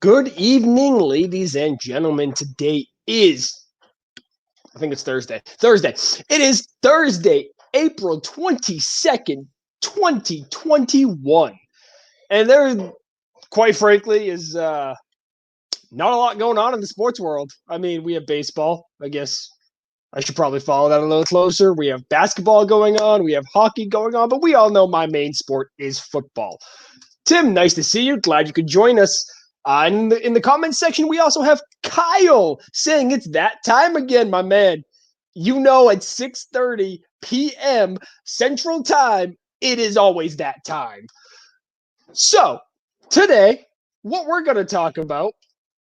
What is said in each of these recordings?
Good evening, ladies and gentlemen. Today is, I think it's Thursday. It is Thursday, April 22nd, 2021. And there, quite frankly, is not a lot going on in the sports world. I mean, we have baseball. I guess I should probably follow that a little closer. We have basketball going on. We have hockey going on. But we all know my main sport is football. Tim, nice to see you. Glad you could join us. In the comments section, we also have Kyle saying it's that time again, my man. You know, at 6:30 p.m. Central Time, it is always that time. So, today, what we're going to talk about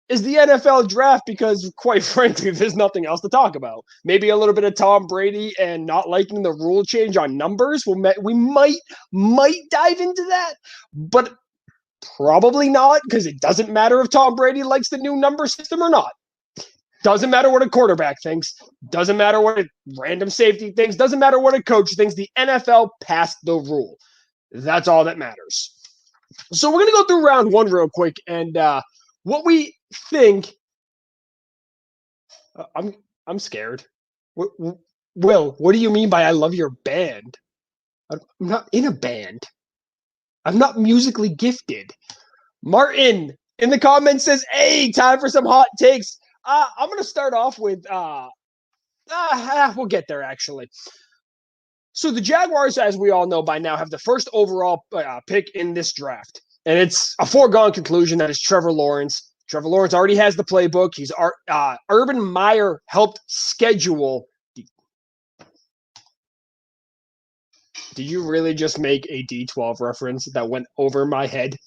is the NFL draft because, quite frankly, there's nothing else to talk about. Maybe a little bit of Tom Brady and not liking the rule change on numbers. We might dive into that, but probably not, because it doesn't matter if Tom Brady likes the new number system or not. Doesn't matter what a quarterback thinks. Doesn't matter what a random safety thinks. Doesn't matter what a coach thinks. The NFL passed the rule. That's all that matters. So we're going to go through round one real quick and what we think. I'm scared. Will, what do you mean by I love your band? I'm not in a band. I'm not musically gifted. Martin in the comments says, hey, time for some hot takes. I'm going to start off with, we'll get there actually. So the Jaguars, as we all know by now, have the first overall pick in this draft. And it's a foregone conclusion that is Trevor Lawrence. Trevor Lawrence already has the playbook. He's Urban Meyer helped schedule. Did you really just make a D12 reference that went over my head?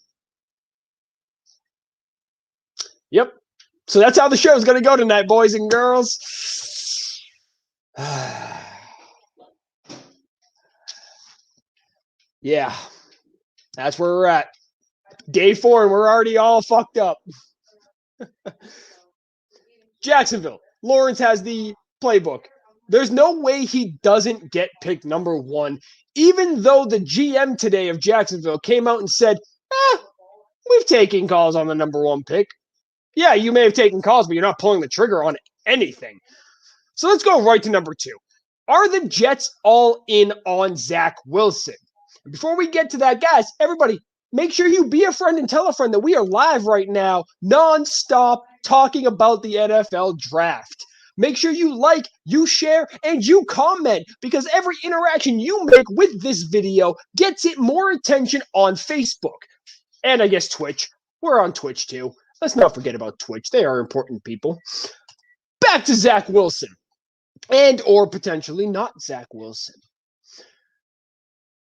Yep. So that's how the show is going to go tonight, boys and girls. Yeah. That's where we're at. Day 4, and we're already all fucked up. Jacksonville. Lawrence has the playbook. There's no way he doesn't get picked number 1, even though the GM today of Jacksonville came out and said, we've taken calls on the number 1 pick. Yeah, you may have taken calls, but you're not pulling the trigger on anything. So let's go right to number 2. Are the Jets all in on Zach Wilson? And before we get to that, guys, everybody, make sure you be a friend and tell a friend that we are live right now, nonstop, talking about the NFL draft. Make sure you like, you share, and you comment, because every interaction you make with this video gets it more attention on Facebook. And I guess Twitch. We're on Twitch too. Let's not forget about Twitch. They are important people. Back to Zach Wilson. And or potentially not Zach Wilson.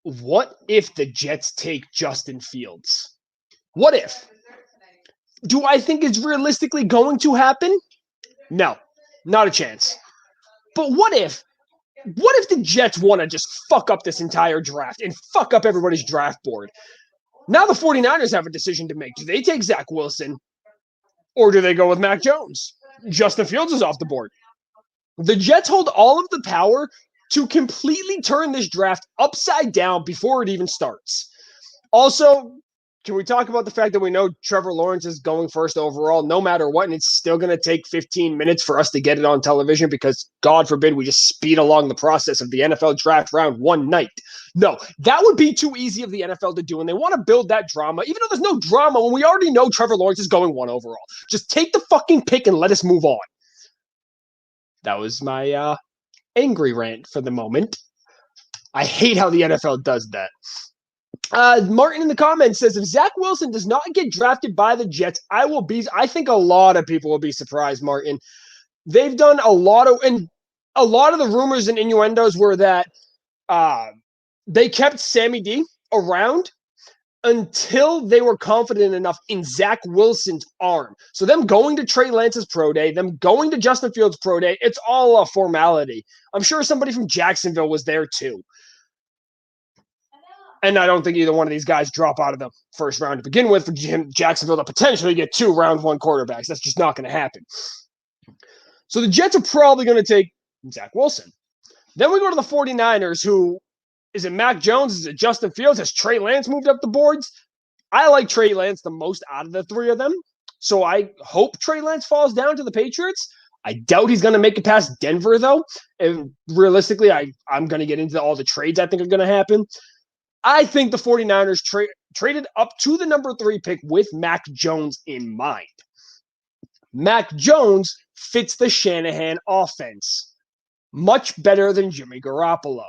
What if the Jets take Justin Fields? What if? Do I think it's realistically going to happen? No, not a chance. But what if the Jets want to just fuck up this entire draft and fuck up everybody's draft board? Now the 49ers have a decision to make. Do they take Zach Wilson or do they go with Mac Jones? Justin Fields is off the board. The Jets hold all of the power to completely turn this draft upside down before it even starts. Also, can we talk about the fact that we know Trevor Lawrence is going first overall no matter what, and it's still going to take 15 minutes for us to get it on television because, God forbid, we just speed along the process of the NFL draft round one night. No, that would be too easy of the NFL to do, and they want to build that drama, even though there's no drama when we already know Trevor Lawrence is going 1 overall. Just take the fucking pick and let us move on. That was my angry rant for the moment. I hate how the NFL does that. Martin in the comments says, if Zach Wilson does not get drafted by the Jets, I think a lot of people will be surprised, Martin. They've done a lot of the rumors and innuendos were that they kept Sammy D around until they were confident enough in Zach Wilson's arm. So them going to Trey Lance's pro day, them going to Justin Fields' pro day, it's all a formality. I'm sure somebody from Jacksonville was there too. And I don't think either one of these guys drop out of the first round to begin with for Jacksonville to potentially get 2 round 1 quarterbacks. That's just not going to happen. So the Jets are probably going to take Zach Wilson. Then we go to the 49ers, who is it Mac Jones? Is it Justin Fields? Has Trey Lance moved up the boards? I like Trey Lance the most out of the 3 of them. So I hope Trey Lance falls down to the Patriots. I doubt he's going to make it past Denver, though. And realistically, I'm going to get into all the trades I think are going to happen. I think the 49ers traded up to the number 3 pick with Mac Jones in mind. Mac Jones fits the Shanahan offense much better than Jimmy Garoppolo.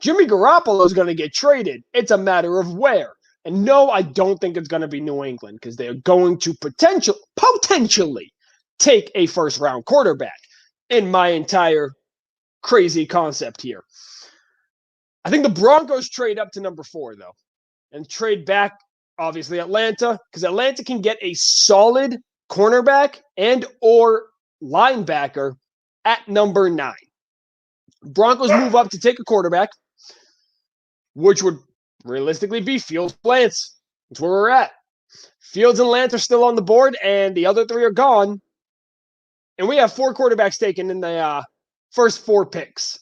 Jimmy Garoppolo is going to get traded. It's a matter of where. And no, I don't think it's going to be New England because they're going to potentially take a first-round quarterback in my entire crazy concept here. I think the Broncos trade up to number 4, though, and trade back, obviously, Atlanta, because Atlanta can get a solid cornerback and or linebacker at number 9. Broncos move up to take a quarterback, which would realistically be Fields Lance. That's where we're at. Fields and Lance are still on the board, and the other 3 are gone. And we have 4 quarterbacks taken in the first 4 picks.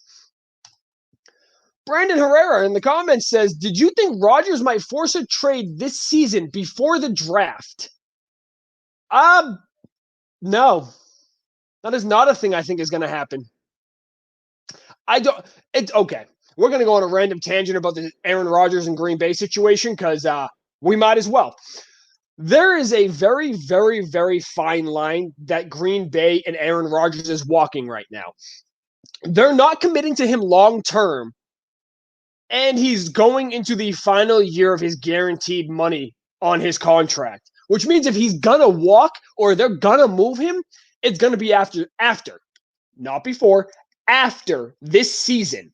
Brandon Herrera in the comments says, did you think Rodgers might force a trade this season before the draft? No. That is not a thing I think is going to happen. It's okay. We're going to go on a random tangent about the Aaron Rodgers and Green Bay situation because we might as well. There is a very, very, very fine line that Green Bay and Aaron Rodgers is walking right now. They're not committing to him long term, and he's going into the final year of his guaranteed money on his contract, which means if he's going to walk or they're going to move him, it's going to be after, not before, after this season.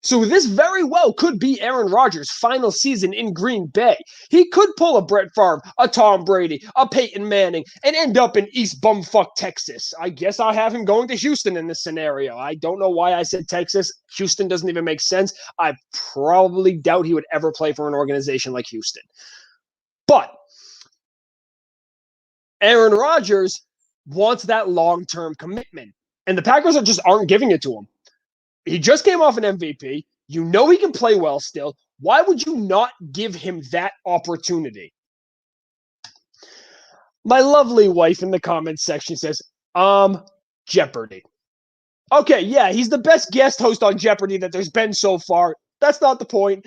So this very well could be Aaron Rodgers' final season in Green Bay. He could pull a Brett Favre, a Tom Brady, a Peyton Manning, and end up in East Bumfuck, Texas. I guess I'll have him going to Houston in this scenario. I don't know why I said Texas. Houston doesn't even make sense. I probably doubt he would ever play for an organization like Houston. But Aaron Rodgers wants that long-term commitment, and the Packers aren't giving it to him. He just came off an MVP. You know he can play well still. Why would you not give him that opportunity? My lovely wife in the comments section says, Jeopardy. Okay, yeah, he's the best guest host on Jeopardy that there's been so far. That's not the point.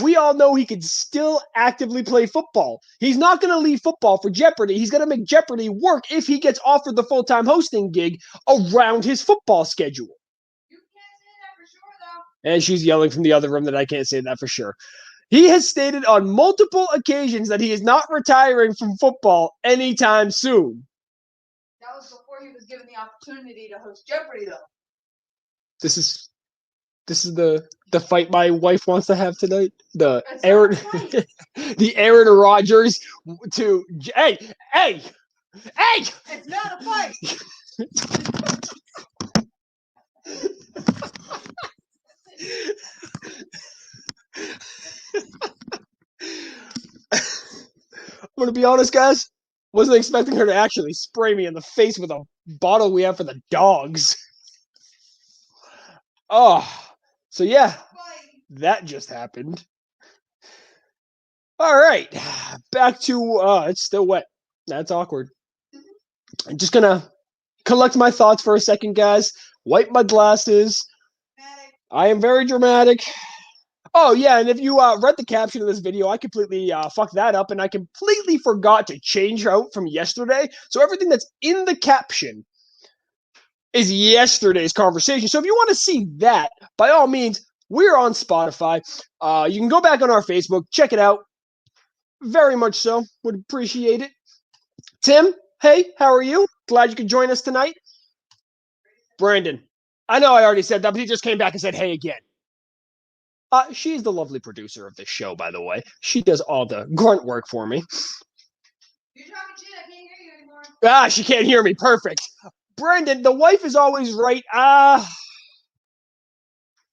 We all know he can still actively play football. He's not going to leave football for Jeopardy. He's going to make Jeopardy work if he gets offered the full-time hosting gig around his football schedule. And she's yelling from the other room that I can't say that for sure. He has stated on multiple occasions that he is not retiring from football anytime soon. That was before he was given the opportunity to host Jeopardy, though. This is the fight my wife wants to have tonight. The Aaron Rodgers to hey. It's not a fight. I'm going to be honest, guys. Wasn't expecting her to actually spray me in the face with a bottle we have for the dogs. Oh, so yeah, that just happened. All right, back to, it's still wet. That's awkward. I'm just going to collect my thoughts for a second, guys. Wipe my glasses. I am very dramatic. Oh, yeah, and if you read the caption of this video, I completely fucked that up, and I completely forgot to change out from yesterday. So everything that's in the caption is yesterday's conversation. So if you want to see that, by all means, we're on Spotify. You can go back on our Facebook, check it out. Very much so. Would appreciate it. Tim, hey, how are you? Glad you could join us tonight. Brandon, I know I already said that, but he just came back and said, hey, again. She's the lovely producer of this show, by the way. She does all the grunt work for me. You're talking shit. I can't hear you anymore. She can't hear me. Perfect. Brandon, the wife is always right.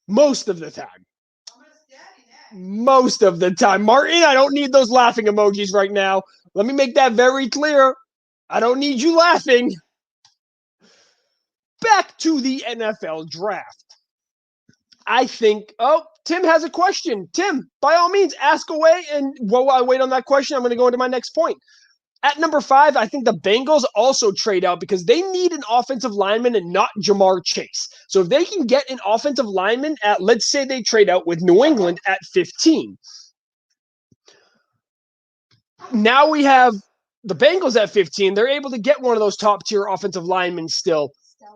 Most of the time. I'm gonna stab you next. Most of the time. Martin, I don't need those laughing emojis right now. Let me make that very clear. I don't need you laughing. Back to the NFL draft. I think, Tim has a question. Tim, by all means, ask away. And while I wait on that question, I'm going to go into my next point. At number 5, I think the Bengals also trade out because they need an offensive lineman and not Jamar Chase. So if they can get an offensive lineman at, let's say they trade out with New England at 15. Now we have the Bengals at 15. They're able to get one of those top-tier offensive linemen still.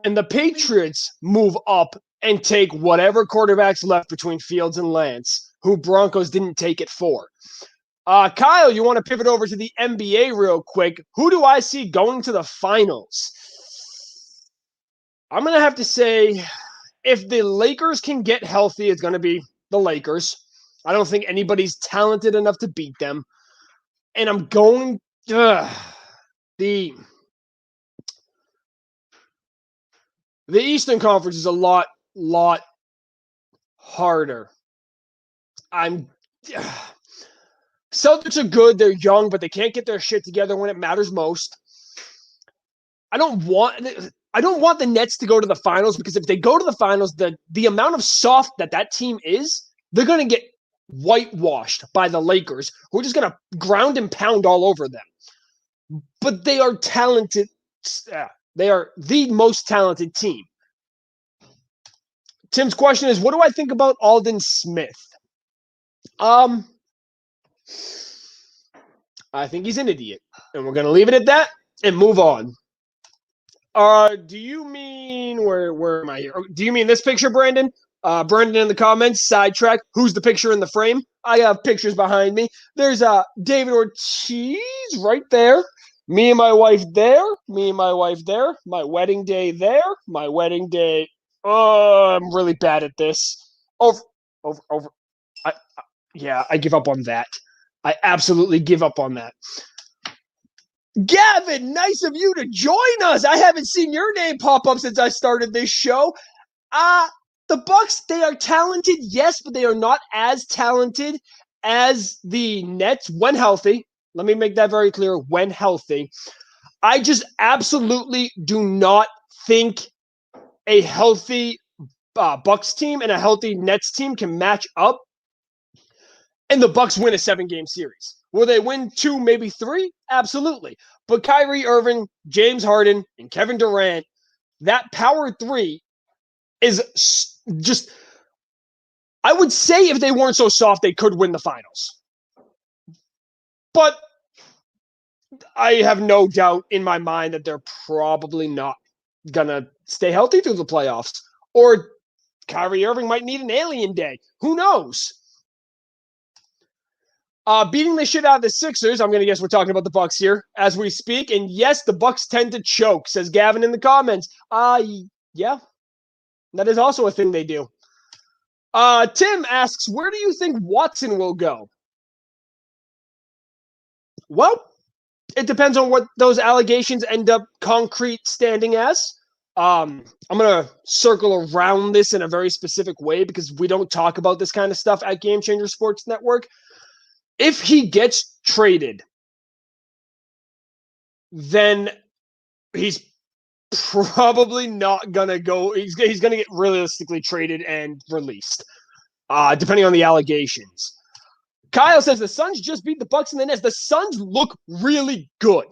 And the Patriots move up and take whatever quarterbacks left between Fields and Lance, who Broncos didn't take it for. Kyle, you want to pivot over to the NBA real quick. Who do I see going to the finals? I'm going to have to say, if the Lakers can get healthy, it's going to be the Lakers. I don't think anybody's talented enough to beat them. And I'm going the Eastern Conference is a lot harder. Celtics are good. They're young, but they can't get their shit together when it matters most. I don't want the Nets to go to the finals because if they go to the finals, the amount of soft that team is, they're going to get whitewashed by the Lakers, who are just going to ground and pound all over them. But they are talented. They are the most talented team. Tim's question is, what do I think about Aldon Smith? I think he's an idiot. And we're going to leave it at that and move on. Do you mean, where am I here? Do you mean this picture, Brandon? Brandon in the comments, sidetrack. Who's the picture in the frame? I have pictures behind me. There's David Ortiz right there. Me and my wife there. Me and my wife there. My wedding day there. My wedding day. Oh, I'm really bad at this. Over. I give up on that. I absolutely give up on that. Gavin, nice of you to join us. I haven't seen your name pop up since I started this show. The Bucks, they are talented, yes, but they are not as talented as the Nets when healthy. Let me make that very clear, when healthy. I just absolutely do not think a healthy Bucks team and a healthy Nets team can match up. And the Bucks win a 7-game series. Will they win 2, maybe 3? Absolutely. But Kyrie Irving, James Harden, and Kevin Durant, that power 3 is just, I would say if they weren't so soft, they could win the finals. But I have no doubt in my mind that they're probably not going to stay healthy through the playoffs. Or Kyrie Irving might need an alien day. Who knows? Beating the shit out of the Sixers, I'm going to guess we're talking about the Bucks here as we speak. And yes, the Bucks tend to choke, says Gavin in the comments. Yeah, that is also a thing they do. Tim asks, where do you think Watson will go? Well, it depends on what those allegations end up concrete standing as. I'm going to circle around this in a very specific way because we don't talk about this kind of stuff at Game Changer Sports Network. If he gets traded, then he's probably not going to go. He's going to get realistically traded and released, depending on the allegations. Kyle says the Suns just beat the Bucks and the Nets. The Suns look really good.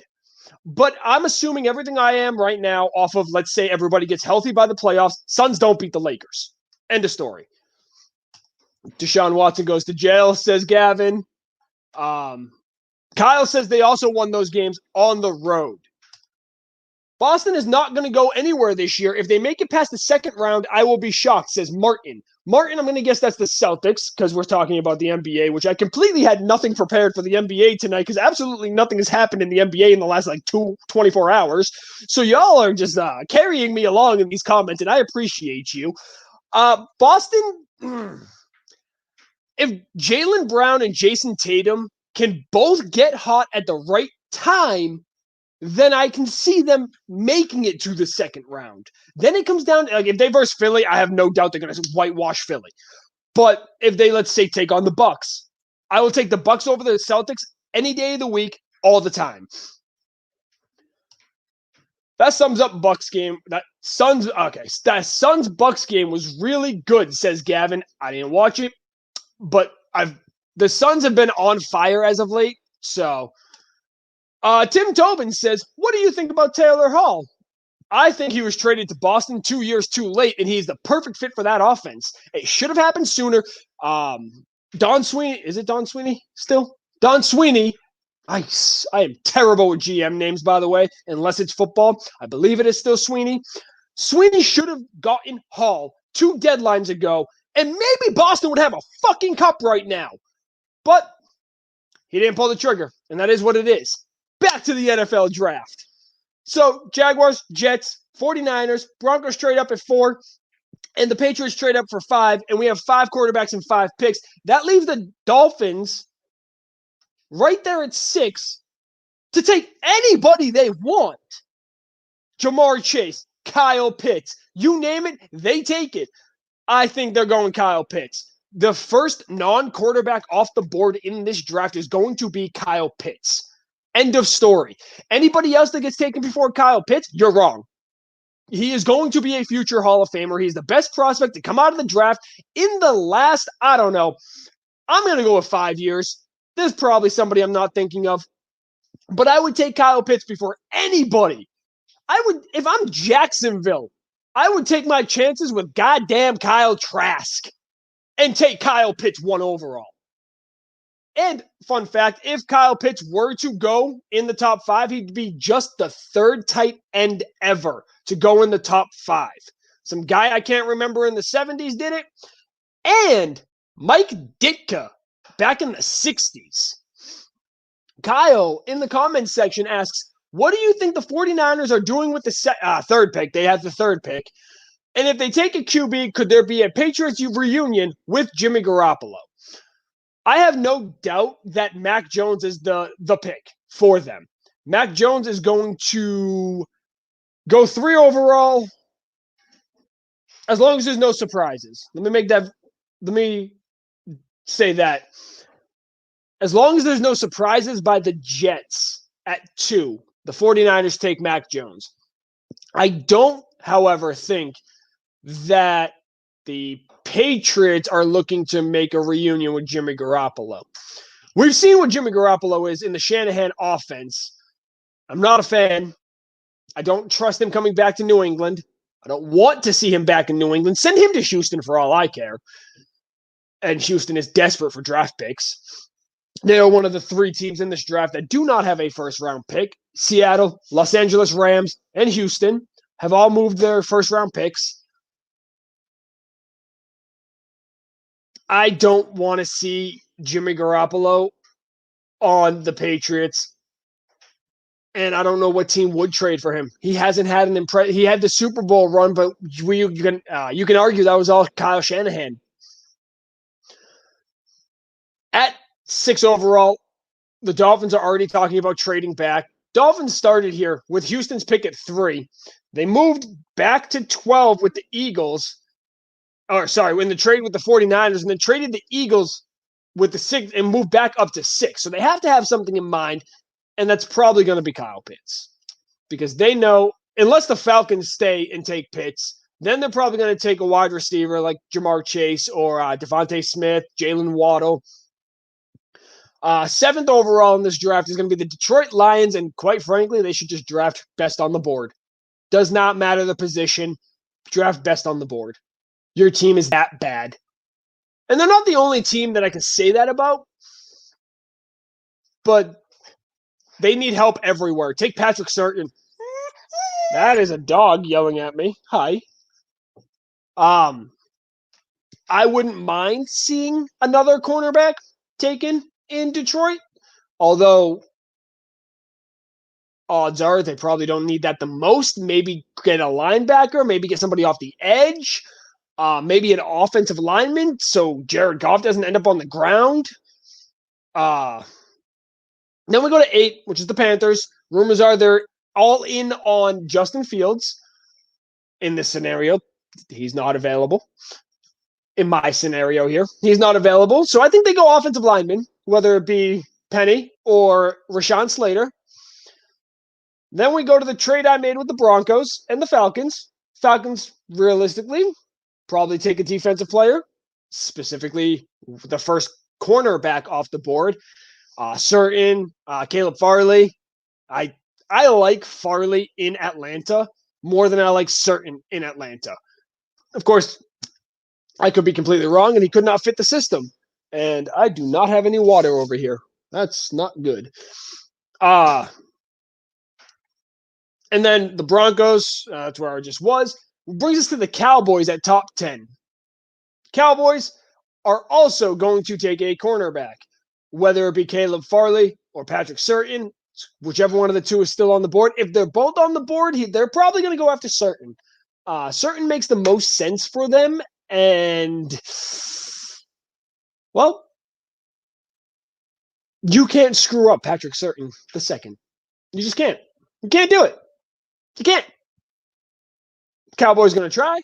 But I'm assuming everything I am right now off of, let's say, everybody gets healthy by the playoffs. Suns don't beat the Lakers. End of story. Deshaun Watson goes to jail, says Gavin. Kyle says they also won those games on the road. Boston is not going to go anywhere this year. If they make it past the second round, I will be shocked, says Martin. Martin, I'm going to guess that's the Celtics because we're talking about the NBA, which I completely had nothing prepared for the NBA tonight because absolutely nothing has happened in the NBA in the last 24 hours. So y'all are just carrying me along in these comments, and I appreciate you. Boston, if Jaylen Brown and Jason Tatum can both get hot at the right time, then I can see them making it to the second round. Then it comes down, if they verse Philly, I have no doubt they're going to whitewash Philly. But if they, let's say, take on the Bucks, I will take the Bucks over the Celtics any day of the week, all the time. That sums up Bucks game. That Suns Bucks game was really good, says Gavin. I didn't watch it, but the Suns have been on fire as of late. So Tim Tobin says, what do you think about Taylor Hall? I think he was traded to Boston 2 years too late, and he's the perfect fit for that offense. It should have happened sooner. Don Sweeney, is it Don Sweeney still? Don Sweeney. I am terrible with GM names, by the way, unless it's football. I believe it is still Sweeney. Sweeney should have gotten Hall 2 deadlines ago, and maybe Boston would have a fucking cup right now. But he didn't pull the trigger, and that is what it is. Back to the NFL draft. So, Jaguars, Jets, 49ers, Broncos trade up at 4, and the Patriots trade up for 5, and we have 5 quarterbacks and 5 picks. That leaves the Dolphins right there at 6 to take anybody they want. Jamar Chase, Kyle Pitts, you name it, they take it. I think they're going Kyle Pitts. The first non-quarterback off the board in this draft is going to be Kyle Pitts. End of story. Anybody else that gets taken before Kyle Pitts, you're wrong. He is going to be a future Hall of Famer. He's the best prospect to come out of the draft in the last, I don't know, I'm going to go with 5 years. There's probably somebody I'm not thinking of. But I would take Kyle Pitts before anybody. If I'm Jacksonville, I would take my chances with goddamn Kyle Trask and take Kyle Pitts 1 overall. And fun fact, if Kyle Pitts were to go in the top 5, he'd be just the 3rd tight end ever to go in the top 5. Some guy I can't remember in the 70s did it. And Mike Ditka back in the 60s. Kyle in the comments section asks, what do you think the 49ers are doing with the 3rd pick? They have the 3rd pick. And if they take a QB, could there be a Patriots reunion with Jimmy Garoppolo? I have no doubt that Mac Jones is the pick for them. Mac Jones is going to go 3 overall as long as there's no surprises. Let me say that. As long as there's no surprises by the Jets at 2, the 49ers take Mac Jones. I don't, however, think that the Patriots are looking to make a reunion with Jimmy Garoppolo. We've seen what Jimmy Garoppolo is in the Shanahan offense. I'm not a fan. I don't trust him coming back to New England. I don't want to see him back in New England. Send him to Houston for all I care. And Houston is desperate for draft picks. They are one of the 3 teams in this draft that do not have a first-round pick. Seattle, Los Angeles Rams, and Houston have all moved their first-round picks. I don't want to see Jimmy Garoppolo on the Patriots, and I don't know what team would trade for him. He hasn't had an impress. He had the Super Bowl run, but you can argue that was all Kyle Shanahan. At 6 overall, the Dolphins are already talking about trading back. Dolphins started here with Houston's pick at 3. They moved back to 12 with the Eagles. In the trade with the 49ers, and then traded the Eagles with the 6 and moved back up to 6. So they have to have something in mind, and that's probably going to be Kyle Pitts. Because they know, unless the Falcons stay and take Pitts, then they're probably going to take a wide receiver like Jamar Chase or Devontae Smith, Jalen Waddle. 7th overall in this draft is going to be the Detroit Lions, and quite frankly, they should just draft best on the board. Does not matter the position. Draft best on the board. Your team is that bad. And they're not the only team that I can say that about, but they need help everywhere. Take Patrick Surtain. That is a dog yelling at me. Hi. I wouldn't mind seeing another cornerback taken in Detroit, although odds are they probably don't need that the most. Maybe get a linebacker, maybe get somebody off the edge, maybe an offensive lineman so Jared Goff doesn't end up on the ground. Then we go to 8, which is the Panthers. Rumors are they're all in on Justin Fields in this scenario. He's not available. In my scenario here, he's not available. So I think they go offensive lineman, whether it be Penny or Rashawn Slater. Then we go to the trade I made with the Broncos and the Falcons. Falcons, realistically, probably take a defensive player, specifically the first cornerback off the board. Caleb Farley. I like Farley in Atlanta more than I like Certain in Atlanta. Of course, I could be completely wrong, and he could not fit the system. And I do not have any water over here. That's not good. And then the Broncos, that's where I just was, brings us to the Cowboys at top 10. Cowboys are also going to take a cornerback, whether it be Caleb Farley or Patrick Surtain, whichever one of the two is still on the board. If they're both on the board, they're probably going to go after Surtain. Surtain makes the most sense for them, and, well, you can't screw up Patrick Surtain the second. You just can't. You can't do it. You can't. Cowboys going to try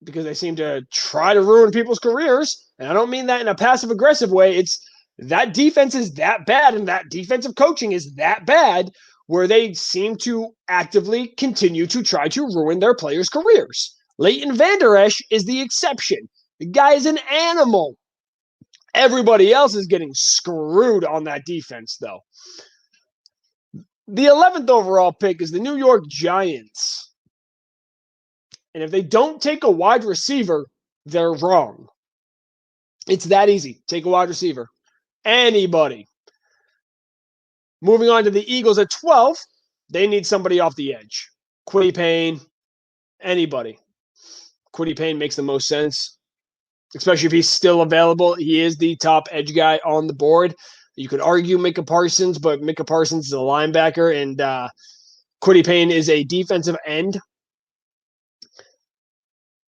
because they seem to try to ruin people's careers. And I don't mean that in a passive-aggressive way. It's that defense is that bad and that defensive coaching is that bad where they seem to actively continue to try to ruin their players' careers. Leighton Vander Esch is the exception. The guy is an animal. Everybody else is getting screwed on that defense, though. The 11th overall pick is the New York Giants. And if they don't take a wide receiver, they're wrong. It's that easy. Take a wide receiver. Anybody. Moving on to the Eagles at 12, they need somebody off the edge. Kwity Paye, anybody. Kwity Paye makes the most sense, especially if he's still available. He is the top edge guy on the board. You could argue Micah Parsons, but Micah Parsons is a linebacker, and Kwity Paye is a defensive end.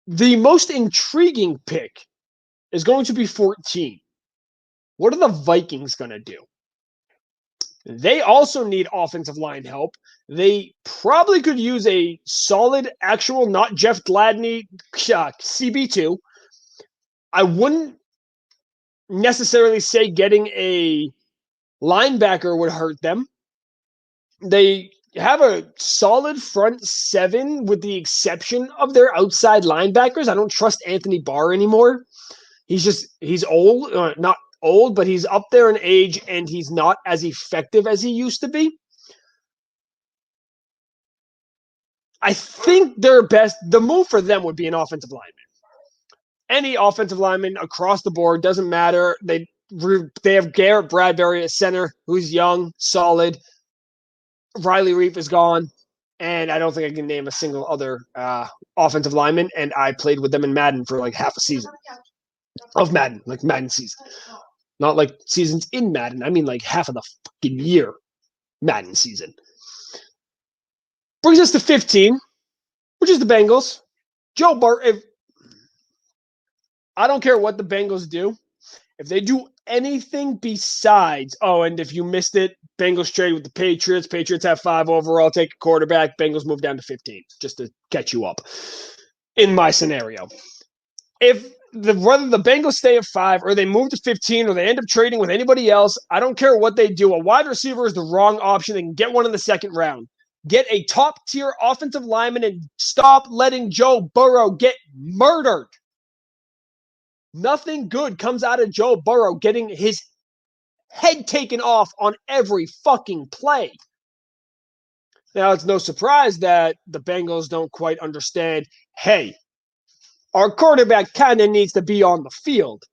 The most intriguing pick is going to be 14. What are the Vikings going to do? They also need offensive line help. They probably could use a solid, actual, not Jeff Gladney CB2. I wouldn't necessarily say getting a linebacker would hurt them. They have a solid front seven with the exception of their outside linebackers. I don't trust Anthony Barr anymore. He's old, not old, but he's up there in age and he's not as effective as he used to be. I think the move for them would be an offensive lineman. Any offensive lineman across the board, doesn't matter. They have Garrett Bradbury at center, who's young, solid. Riley Reif is gone, and I don't think I can name a single other offensive lineman, and I played with them in Madden for like half a season of Madden, like Madden season. Not like seasons in Madden. I mean like half of the fucking year Madden season. Brings us to 15, which is the Bengals. Joe Burrow, I don't care what the Bengals do. If they do anything besides, and if you missed it, Bengals trade with the Patriots. Patriots have 5 overall, take a quarterback. Bengals move down to 15, just to catch you up in my scenario. Whether the Bengals stay at 5 or they move to 15 or they end up trading with anybody else, I don't care what they do. A wide receiver is the wrong option. They can get one in the second round. Get a top-tier offensive lineman and stop letting Joe Burrow get murdered. Nothing good comes out of Joe Burrow getting his head taken off on every fucking play. Now, it's no surprise that the Bengals don't quite understand, hey, our quarterback kind of needs to be on the field.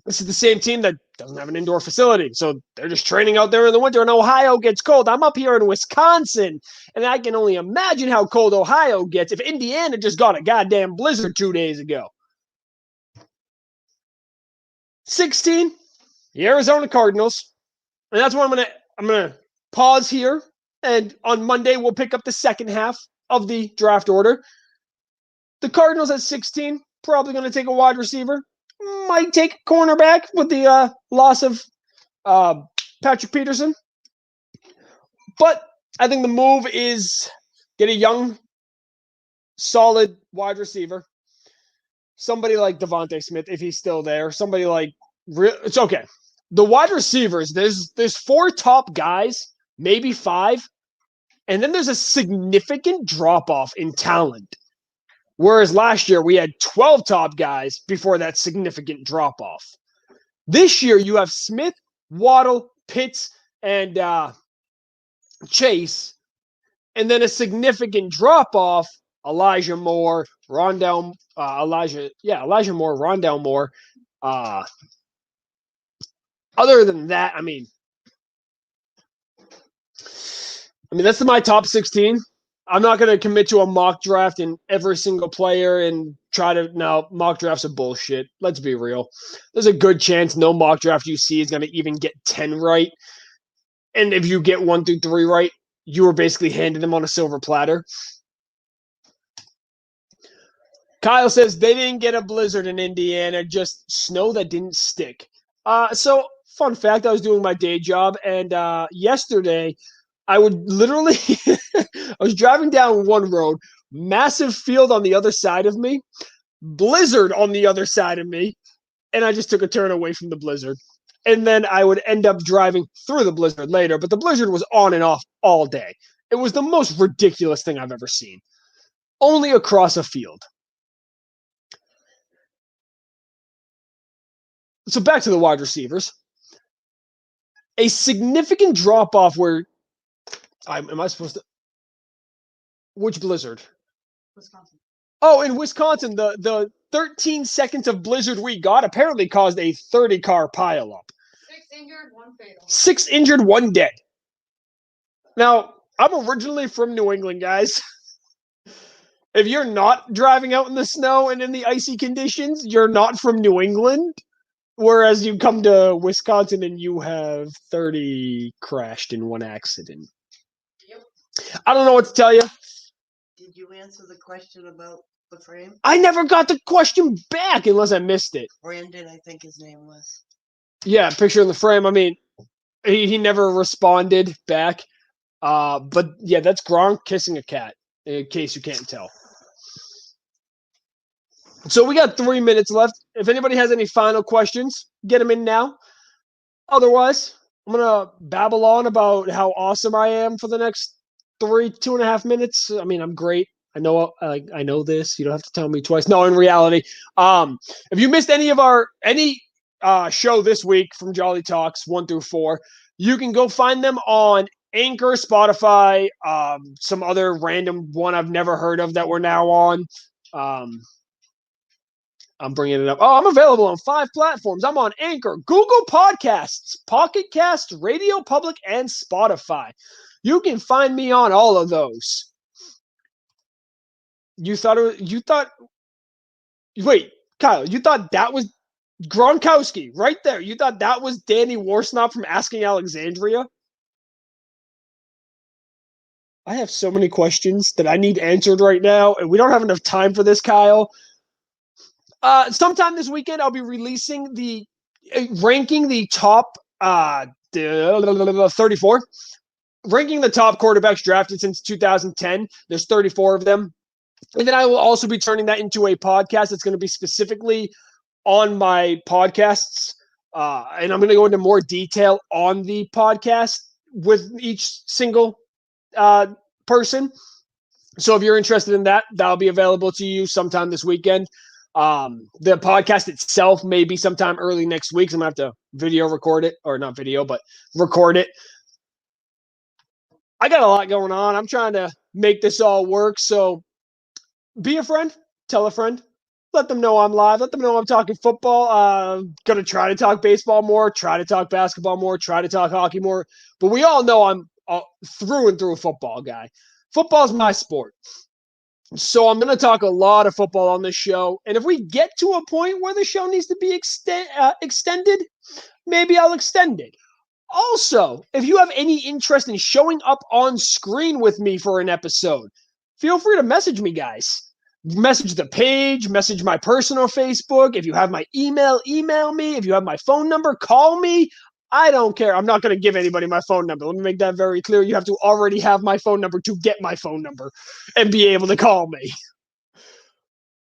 This is the same team that doesn't have an indoor facility, so they're just training out there in the winter, and Ohio gets cold. I'm up here in Wisconsin, and I can only imagine how cold Ohio gets if Indiana just got a goddamn blizzard 2 days ago. 16, the Arizona Cardinals. And that's where I'm gonna pause here. And on Monday, we'll pick up the second half of the draft order. The Cardinals at 16, probably going to take a wide receiver. Might take a cornerback with the loss of Patrick Peterson. But I think the move is get a young, solid wide receiver. Somebody like Devontae Smith, if he's still there. Somebody like it's okay. The wide receivers, there's 4 top guys, maybe 5, And then there's a significant drop-off in talent. Whereas last year we had 12 top guys before that significant drop-off. This year you have Smith, Waddle, Pitts, and Chase, and then a significant drop-off, Elijah Moore, Elijah Moore, Rondell Moore. Other than that, I mean, that's my top 16. I'm not going to commit to a mock draft in every single player and try to. No, mock drafts are bullshit. Let's be real. There's a good chance no mock draft you see is going to even get 10 right. And if you get 1 through 3 right, you were basically handing them on a silver platter. Kyle says they didn't get a blizzard in Indiana, just snow that didn't stick. So, fun fact, I was doing my day job, and yesterday I would literally, I was driving down one road, massive field on the other side of me, blizzard on the other side of me, and I just took a turn away from the blizzard. And then I would end up driving through the blizzard later, but the blizzard was on and off all day. It was the most ridiculous thing I've ever seen. Only across a field. So back to the wide receivers. A significant drop-off where am I supposed to? Which blizzard? Wisconsin. Oh, in Wisconsin, the 13 seconds of blizzard we got apparently caused a 30-car pileup. 6 injured, 1 fatal. 6 injured, 1 dead. Now, I'm originally from New England, guys. If you're not driving out in the snow and in the icy conditions, you're not from New England. Whereas you come to Wisconsin and you have 30 crashed in one accident. Yep. I don't know what to tell you. Did you answer the question about the frame? I never got the question back unless I missed it. Brandon, I think his name was. Yeah, picture in the frame. I mean, he never responded back. But yeah, that's Gronk kissing a cat, in case you can't tell. So we got 3 minutes left. If anybody has any final questions, get them in now. Otherwise, I'm going to babble on about how awesome I am for the next 2.5 minutes. I mean, I'm great. I know this. You don't have to tell me twice. No, in reality, if you missed any show this week from Jolly Talks 1 through 4, you can go find them on Anchor, Spotify, some other random one I've never heard of that we're now on. I'm bringing it up. Oh, I'm available on 5 platforms. I'm on Anchor, Google Podcasts, Pocket Cast, Radio Public, and Spotify. You can find me on all of those. Wait, Kyle, you thought that was Gronkowski right there. You thought that was Danny Warsnop from Asking Alexandria? I have so many questions that I need answered right now, and we don't have enough time for this, Kyle. Sometime this weekend, I'll be releasing ranking the top 34, ranking the top quarterbacks drafted since 2010. There's 34 of them. And then I will also be turning that into a podcast. It's going to be specifically on my podcasts. And I'm going to go into more detail on the podcast with each single person. So if you're interested in that, that'll be available to you sometime this weekend. The podcast itself may be sometime early next week. So I'm going to have to record it. I got a lot going on. I'm trying to make this all work. So be a friend. Tell a friend. Let them know I'm live. Let them know I'm talking football. Going to try to talk baseball more, try to talk basketball more, try to talk hockey more. But we all know I'm through and through a football guy. Football's my sport. So I'm going to talk a lot of football on this show. And if we get to a point where the show needs to be extended, maybe I'll extend it. Also, if you have any interest in showing up on screen with me for an episode, feel free to message me, guys. Message the page, message my personal Facebook. If you have my email, email me. If you have my phone number, call me. I don't care. I'm not going to give anybody my phone number. Let me make that very clear. You have to already have my phone number to get my phone number and be able to call me.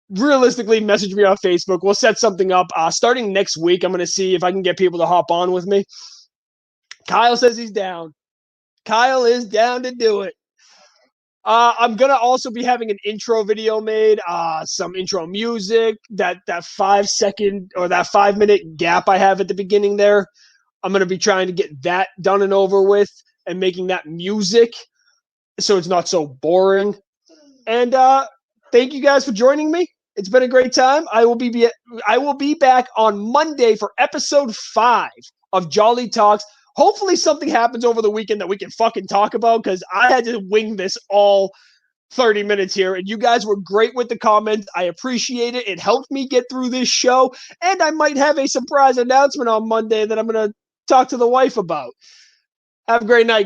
Realistically, message me on Facebook. We'll set something up. Starting next week, I'm going to see if I can get people to hop on with me. Kyle says he's down. Kyle is down to do it. I'm gonna also be having an intro video made, some intro music, that 5 second or that 5 minute gap I have at the beginning there. I'm gonna be trying to get that done and over with and making that music so it's not so boring. And thank you guys for joining me. It's been a great time. I will be back on Monday for episode 5 of Jolly Talks. Hopefully something happens over the weekend that we can fucking talk about, because I had to wing this all 30 minutes here, and you guys were great with the comments. I appreciate it. It helped me get through this show, and I might have a surprise announcement on Monday that I'm going to talk to the wife about. Have a great night, guys.